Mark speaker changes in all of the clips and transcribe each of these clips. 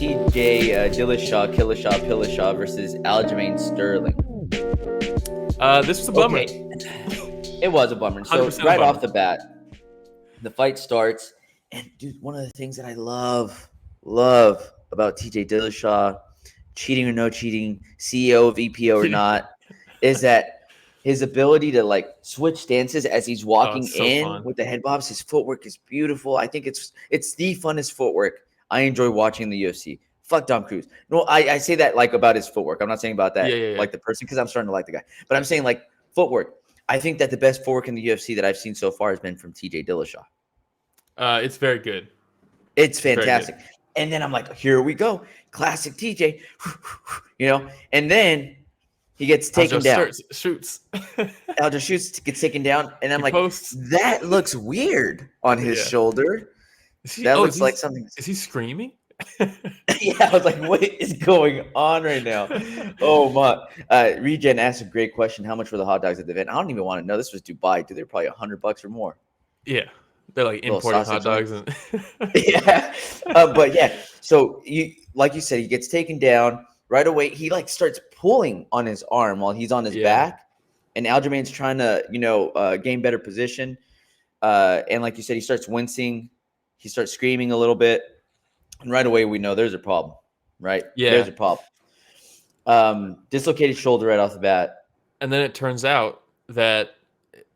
Speaker 1: TJ Dillashaw, Pillashaw versus Aljamain Sterling.
Speaker 2: This was a bummer.
Speaker 1: Okay, it was a bummer. So
Speaker 2: 100%
Speaker 1: right
Speaker 2: a bummer.
Speaker 1: off the bat, the fight starts, and dude, one of the things that I love about TJ Dillashaw, cheating or no cheating, CEO of EPO or not, is that his ability to like switch stances as he's walking
Speaker 2: it's so
Speaker 1: in
Speaker 2: fun.
Speaker 1: with the head bobs. His footwork is beautiful. I think it's the funnest footwork I enjoy watching in the UFC. Fuck Dom Cruz. No, I say that like about his footwork. I'm not saying about that
Speaker 2: Yeah.
Speaker 1: like the person, because I'm starting to like the guy. But I'm saying like footwork. I think that the best footwork in the UFC that I've seen so far has been from TJ Dillashaw.
Speaker 2: It's very good.
Speaker 1: It's fantastic. And then I'm like, here we go. Classic TJ. And then he gets taken down.
Speaker 2: Shoots.
Speaker 1: Aljo shoots, gets taken down, and I'm
Speaker 2: He
Speaker 1: like,
Speaker 2: posts.
Speaker 1: that looks weird on his
Speaker 2: Yeah.
Speaker 1: shoulder. That looks like something.
Speaker 2: Is he screaming?
Speaker 1: Yeah, I was like, what is going on right now? Oh my! Regen asked a great question. How much were the hot dogs at the event? I don't even want to know. This was Dubai, dude. They're probably $100 or more.
Speaker 2: Yeah, they're like
Speaker 1: Little
Speaker 2: importing hot
Speaker 1: sausage
Speaker 2: dogs and
Speaker 1: yeah, but yeah. So like you said, he gets taken down right away. He like starts pulling on his arm while he's on his back, and Aljamain's trying to gain better position. And like you said, he starts wincing. He starts screaming a little bit. And right away, we know there's a problem, right?
Speaker 2: Yeah.
Speaker 1: There's a problem. Dislocated shoulder right off the bat.
Speaker 2: And then it turns out that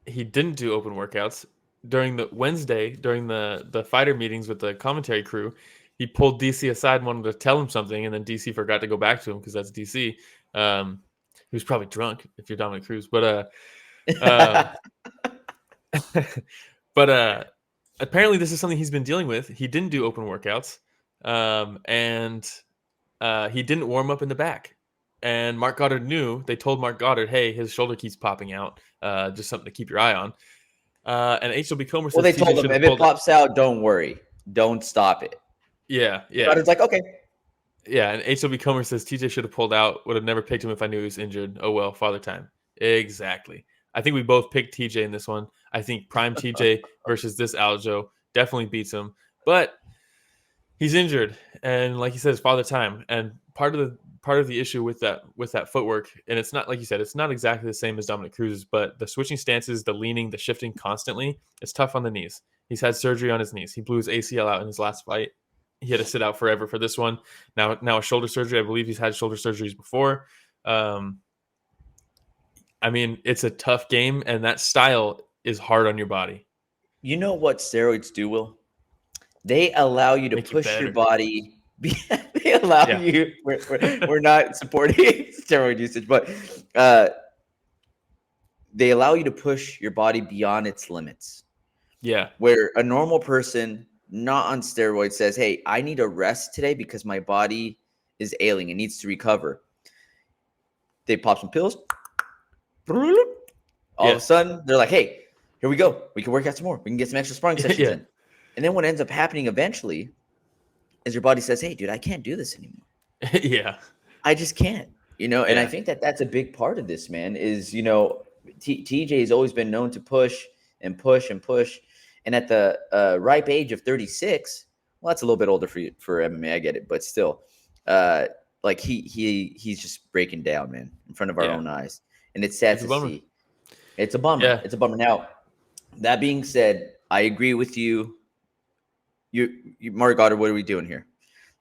Speaker 2: he didn't do open workouts. During the Wednesday, during the fighter meetings with the commentary crew, he pulled DC aside and wanted to tell him something, and then DC forgot to go back to him because that's DC. He was probably drunk if you're Dominic Cruz. But apparently this is something he's been dealing with. He didn't do open workouts. And he didn't warm up in the back. And Mark Goddard knew. They told Mark Goddard, hey, his shoulder keeps popping out. Just something to keep your eye on. And HLB Comer says,
Speaker 1: well, they told him, if it pops out, don't worry. Don't stop it.
Speaker 2: Yeah.
Speaker 1: Goddard's like, okay.
Speaker 2: Yeah, and HLB Comer says, TJ should have pulled out. Would have never picked him if I knew he was injured. Oh, well, father time. Exactly. I think we both picked TJ in this one. I think prime TJ versus this Aljo definitely beats him. But he's injured, and like he says, father time. And part of the issue with that footwork, and it's not like you said, it's not exactly the same as Dominic Cruz's, but the switching stances, the leaning, the shifting constantly, it's tough on the knees. He's had surgery on his knees. He blew his ACL out in his last fight. He had to sit out forever for this one. Now a shoulder surgery. I believe he's had shoulder surgeries before. I mean, it's a tough game, and that style is hard on your body.
Speaker 1: You know what steroids do, Will? They allow you to push your body. They allow you. We're not supporting steroid usage, but they allow you to push your body beyond its limits.
Speaker 2: Yeah.
Speaker 1: Where a normal person not on steroids says, hey, I need a rest today because my body is ailing. It needs to recover. They pop some pills. All of a sudden, they're like, hey, here we go. We can work out some more. We can get some extra sparring sessions in. And then what ends up happening eventually is your body says, hey, dude, I can't do this anymore.
Speaker 2: Yeah.
Speaker 1: I just can't, and I think that that's a big part of this, man, is, TJ has always been known to push and push and push. And at the ripe age of 36, well, that's a little bit older for MMA. I get it. But still, like he's just breaking down, man, in front of our own eyes. And it's sad to see. It's a bummer. Yeah. It's a bummer. Now, that being said, I agree with you. Mark Goddard, what are we doing here?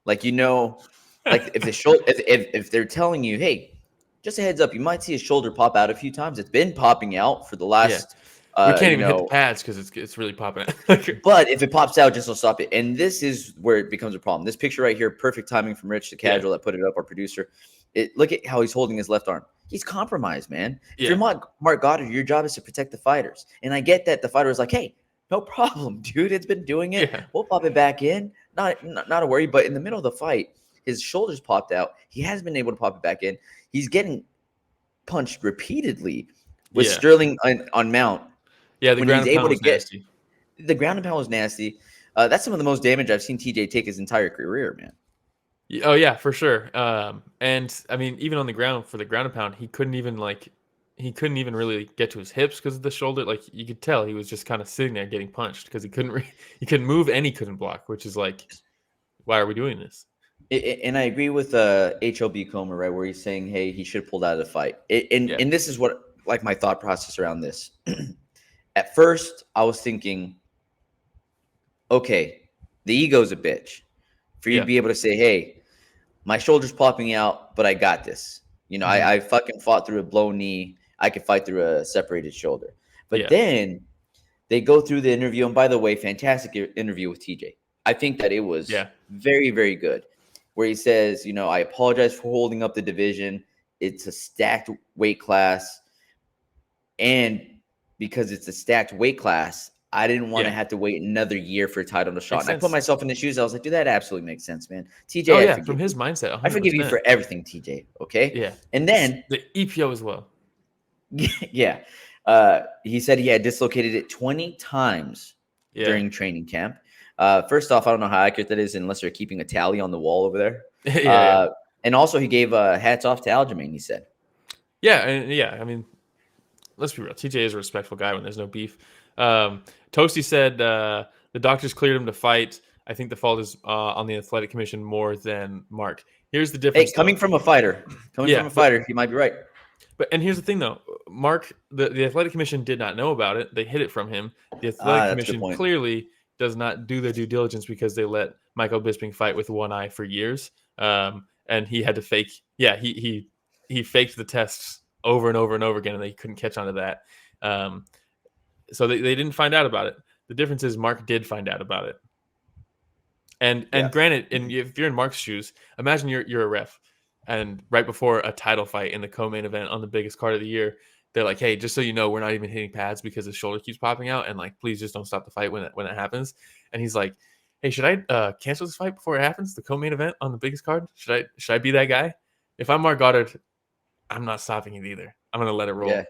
Speaker 1: Like, like if they're telling you, hey, just a heads up, you might see his shoulder pop out a few times. It's been popping out for the last.
Speaker 2: We can't even hit the pads because it's really popping out.
Speaker 1: But if it pops out, just will stop it. And this is where it becomes a problem. This picture right here, perfect timing from Rich, the casual that put it up, our producer. Look at how he's holding his left arm. He's compromised, man. If you're Mark Goddard, your job is to protect the fighters. And I get that the fighter is like, hey, no problem, dude. It's been doing it. Yeah. We'll pop it back in. Not a worry. But in the middle of the fight, his shoulders popped out. He hasn't been able to pop it back in. He's getting punched repeatedly with Sterling on mount.
Speaker 2: Yeah, the ground and pound was nasty.
Speaker 1: The ground and pound was nasty. That's some of the most damage I've seen TJ take his entire career, man.
Speaker 2: Oh yeah, for sure. And I mean, even on the ground for the ground and pound, he couldn't even really get to his hips because of the shoulder. Like you could tell, he was just kind of sitting there getting punched because he couldn't move and he couldn't block. Which is like, why are we doing this?
Speaker 1: And I agree with HLB Comer, right, where he's saying, hey, he should have pulled out of the fight. And this is what, like, my thought process around this. At first, I was thinking, okay, the ego's a bitch. For you to be able to say, hey, my shoulder's popping out, but I got this. You know, I fucking fought through a blown knee. I could fight through a separated shoulder. But then they go through the interview. And by the way, fantastic interview with TJ. I think that it was very, very good. Where he says, you know, I apologize for holding up the division. It's a stacked weight class. And because it's a stacked weight class, I didn't want to have to wait another year for a title shot. And I put myself in the shoes. I was like, dude, that absolutely makes sense, man. TJ,
Speaker 2: from his mindset, 100%.
Speaker 1: I forgive you for everything, TJ. Okay?
Speaker 2: Yeah.
Speaker 1: And then
Speaker 2: the EPO as well.
Speaker 1: Yeah. He said he had dislocated it 20 times during training camp. First off, I don't know how accurate that is unless they're keeping a tally on the wall over there. And also he gave hats off to Aljamain, he said.
Speaker 2: I mean, let's be real. TJ is a respectful guy when there's no beef. Toasty said the doctors cleared him to fight. I think the fault is on the athletic commission more than Mark. Here's the difference.
Speaker 1: Hey, coming from a fighter, he might be right.
Speaker 2: And here's the thing, though. Mark, the athletic commission did not know about it. They hid it from him. The athletic commission clearly does not do their due diligence because they let Michael Bisping fight with one eye for years. And he had to fake. Yeah, he faked the tests over and over and over again, and they couldn't catch on to that. So they didn't find out about it. The difference is Mark did find out about it. And granted, if you're in Mark's shoes, imagine you're a ref, and right before a title fight in the co-main event on the biggest card of the year, they're like, "Hey, just so you know, we're not even hitting pads because his shoulder keeps popping out, and like, please just don't stop the fight when it happens." And he's like, "Hey, should I cancel this fight before it happens? The co-main event on the biggest card? Should I be that guy? If I'm Mark Goddard, I'm not stopping it either. I'm gonna let it roll." Yeah.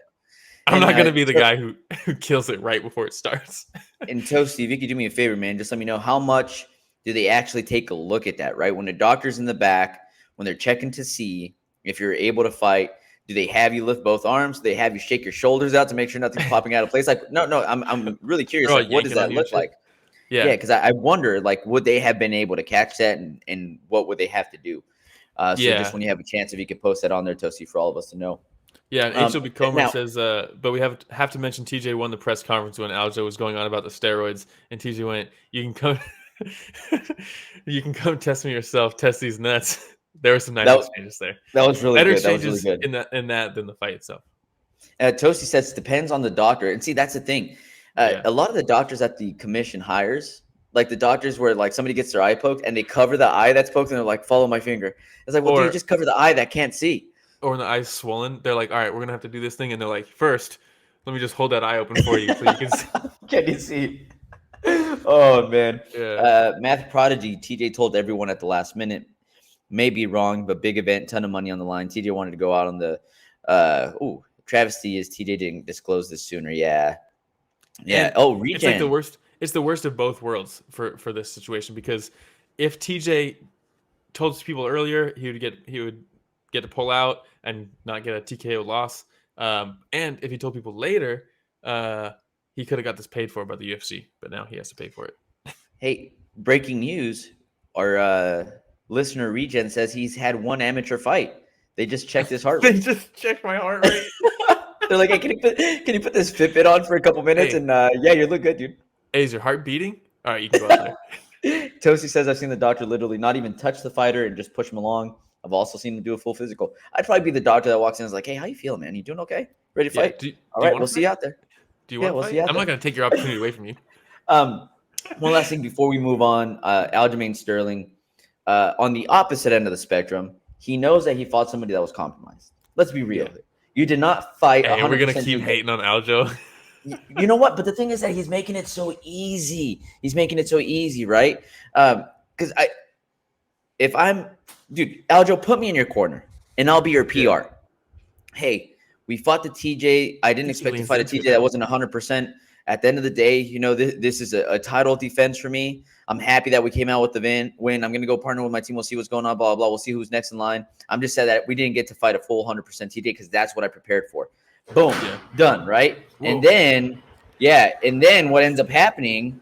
Speaker 2: I'm not going to be the guy who kills it right before it starts.
Speaker 1: And Toasty, if you could do me a favor, man, just let me know how much do they actually take a look at that, right? When the doctor's in the back, when they're checking to see if you're able to fight, do they have you lift both arms? Do they have you shake your shoulders out to make sure nothing's popping out of place? Like, no, I'm really curious. Like, what does that look like? Yeah, because I wonder, like, would they have been able to catch that, and what would they have to do? So just when you have a chance, if you could post that on there, Toasty, for all of us to know.
Speaker 2: Yeah, and HLB Comer says, but we have to mention TJ won the press conference when Aljo was going on about the steroids, and TJ went, "You can come, you can come test me yourself. Test these nuts." There were some nice exchanges there.
Speaker 1: That was really
Speaker 2: better
Speaker 1: good.
Speaker 2: Exchanges that was really good in that than the fight itself.
Speaker 1: Toasty says depends on the doctor, and see that's the thing. A lot of the doctors that the commission hires, like the doctors where like somebody gets their eye poked and they cover the eye that's poked and they're like, "Follow my finger." It's like, well, dude, just cover the eye that can't see.
Speaker 2: Or when the eye's swollen, they're like, "All right, we're gonna have to do this thing," and they're like, "First, let me just hold that eye open for you so you can see."
Speaker 1: Can you see? Oh man. Math prodigy TJ told everyone at the last minute. May be wrong, but big event, ton of money on the line. TJ wanted to go out on the travesty is TJ didn't disclose this sooner. Yeah.
Speaker 2: And regen. It's like the worst. It's the worst of both worlds for this situation, because if TJ told people earlier, he would get to pull out and not get a TKO loss. And if he told people later, he could have got this paid for by the UFC, but now he has to pay for it.
Speaker 1: Hey, breaking news. Our listener Regen says he's had one amateur fight. They just checked his heart rate.
Speaker 2: They just checked my heart rate.
Speaker 1: They're like, "Hey, can you put this Fitbit on for a couple minutes?" Hey. And you look good, dude.
Speaker 2: Hey, is your heart beating? All right, you can go out
Speaker 1: there. Toasty says, I've seen the doctor literally not even touch the fighter and just push him along. I've also seen him do a full physical. I'd probably be the doctor that walks in and is like, "Hey, how you feeling, man? You doing okay? Ready to fight? All right, we'll see you out there."
Speaker 2: Do you want to fight? I'm not going to take your opportunity away from you.
Speaker 1: One last thing before we move on. Aljamain Sterling, on the opposite end of the spectrum, he knows that he fought somebody that was compromised. Let's be real. Yeah. You did not fight.
Speaker 2: Hey, we're going to keep hating on Aljo.
Speaker 1: You know what? But the thing is that he's making it so easy. He's making it so easy, right? Because dude, Aljo, put me in your corner, and I'll be your PR. Yeah. Hey, we fought the TJ. I didn't expect to fight a TJ that wasn't 100%. At the end of the day, you know, this is a title defense for me. I'm happy that we came out with the win. I'm going to go partner with my team. We'll see what's going on, blah, blah, blah. We'll see who's next in line. I'm just sad that we didn't get to fight a full 100% TJ because that's what I prepared for. Boom, done, right? Whoa. And then what ends up happening,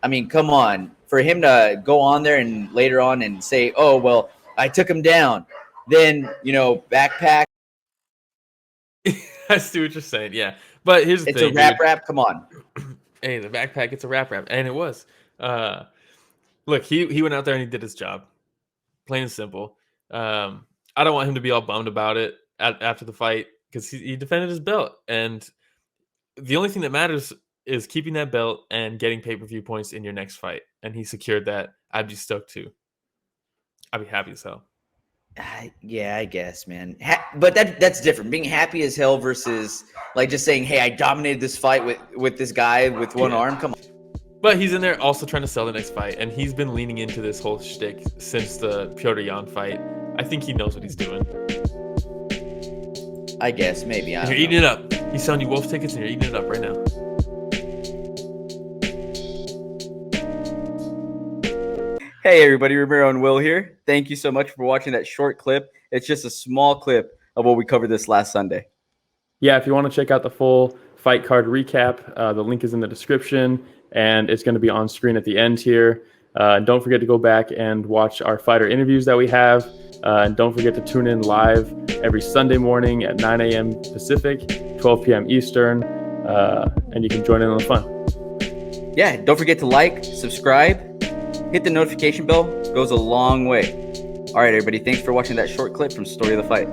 Speaker 1: I mean, come on. for him to go on there and later on and say, "Oh well, I took him down," then backpack.
Speaker 2: I see what you're saying. Yeah, but here's the
Speaker 1: It's
Speaker 2: thing,
Speaker 1: a rap
Speaker 2: dude.
Speaker 1: rap. Come on.
Speaker 2: Hey, the backpack, it's a rap, and it was. Look, he went out there and he did his job, plain and simple. I don't want him to be all bummed about it after the fight because he defended his belt, and the only thing that matters is keeping that belt and getting pay-per-view points in your next fight, and he secured that. I'd be stoked too. I'd be happy as hell.
Speaker 1: Yeah, I guess, man. But that's different. Being happy as hell versus like just saying, "Hey, I dominated this fight with this guy with one arm." Come on.
Speaker 2: But he's in there also trying to sell the next fight, and he's been leaning into this whole shtick since the Piotr Jan fight. I think he knows what he's doing.
Speaker 1: I guess maybe.
Speaker 2: You're eating it up. He's selling you Wolf tickets, and you're eating it up right now.
Speaker 1: Hey everybody, Ramiro and Will here. Thank you so much for watching that short clip. It's just a small clip of what we covered this last Sunday.
Speaker 3: Yeah, if you want to check out the full fight card recap, the link is in the description, and it's going to be on screen at the end here. Don't forget to go back and watch our fighter interviews that we have. And don't forget to tune in live every Sunday morning at 9 a.m. Pacific, 12 p.m. Eastern, and you can join in on the fun.
Speaker 1: Yeah, don't forget to like, subscribe, hit the notification bell. Goes a long way. All right, everybody. Thanks for watching that short clip from Story of the Fight.